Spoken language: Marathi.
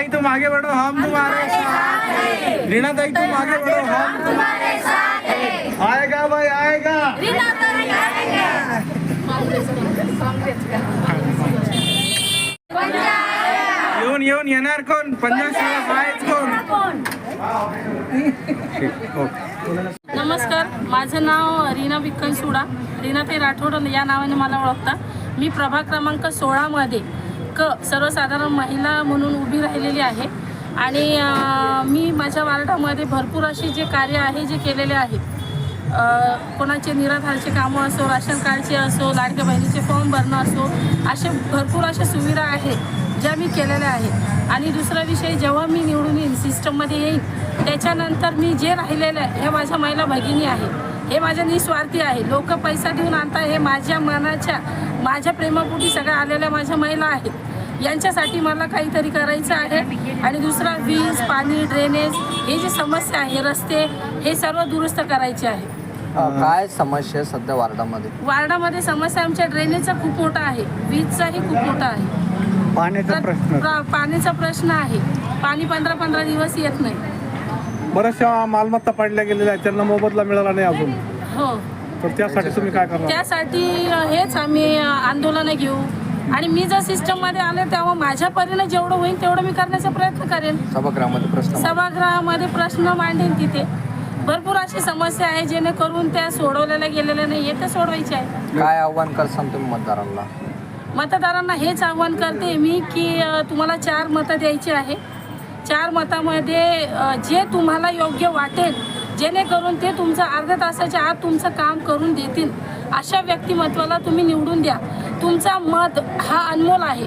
ताई तुम आगे बढ़ो हम तुम्हारे साथ हैं। रीना ताई तुम आगे बढ़ो हम तुम्हारे साथ हैं। आएगा भाई आएगा। रीना ताई आएगा। येऊन येणार कोण? पंजाब कोण? नमस्कार, माझं नाव रीना विक्कन सुडा, रीनाताई राठोड या नावाने मला ओळखता। मी प्रभाग क्रमांक 16 मध्ये सर्वसाधारण महिला म्हणून उभी राहिलेली आहे आणि मी माझ्या वार्डामध्ये भरपूर असे जे कार्य आहे जे केलेले आहे। कोणाचे निराधारचे कामं असो, राशन कार्डचे असो, लाडक्या बहिणीचे फॉर्म भरणं असो, असे भरपूर अशा सुविधा आहेत ज्या मी केलेल्या आहेत। आणि दुसरा विषय, जेव्हा मी निवडून येईन, सिस्टममध्ये येईन, त्याच्यानंतर मी जे राहिलेलं आहे हे माझ्या महिला भगिनी आहे, हे माझ्या निस्वार्थी आहे। लोक पैसा देऊन आणता, हे माझ्या मनाच्या माझ्या प्रेमापोटी सगळ्या आलेल्या माझ्या महिला आहेत। यांच्यासाठी मला काहीतरी करायचं आहे। आणि दुसरा, वीज, पाणी, ड्रेनेज, हे जे समस्या आहे, रस्ते, हे सर्व दुरुस्त करायचे आहे। काय समस्या सध्या वार्डामध्ये समस्या आमच्या ड्रेनेजचा खूप मोठा आहे, वीजचाही खूप मोठा आहे, पाण्याचा प्रश्न आहे। पाणी 15-15 दिवस येत नाही। बऱ्याचशा मालमत्ता पाडल्या गेलेल्या आहेत, त्यांना मोबदला मिळाला नाही अजून। हो, तर त्यासाठी तुम्ही काय करणार? त्यासाठी हेच आम्ही आंदोलन घेऊ आणि मी जर सिस्टममध्ये आले तेव्हा माझ्या परीने जेवढं होईल तेवढं मी करण्याचा प्रयत्न करेन। सभागृहामध्ये प्रश्न मांडेन। तिथे भरपूर अशी समस्या आहे जेणेकरून त्या सोडवलेल्या गेलेल्या नाही, ते सोडवायचे आहे। काय आव्हान करसाल तुम्ही मतदारांना हेच आव्हान करते मी की तुम्हाला 4 मतं द्यायची आहे। 4 मतामध्ये जे तुम्हाला योग्य वाटेल, जेणेकरून ते तुमचं अर्ध्या तासाच्या आत तुमचं काम करून देतील, अशा व्यक्तिमत्वाला तुम्ही निवडून द्या। तुमचा मत हा अनमोल आहे।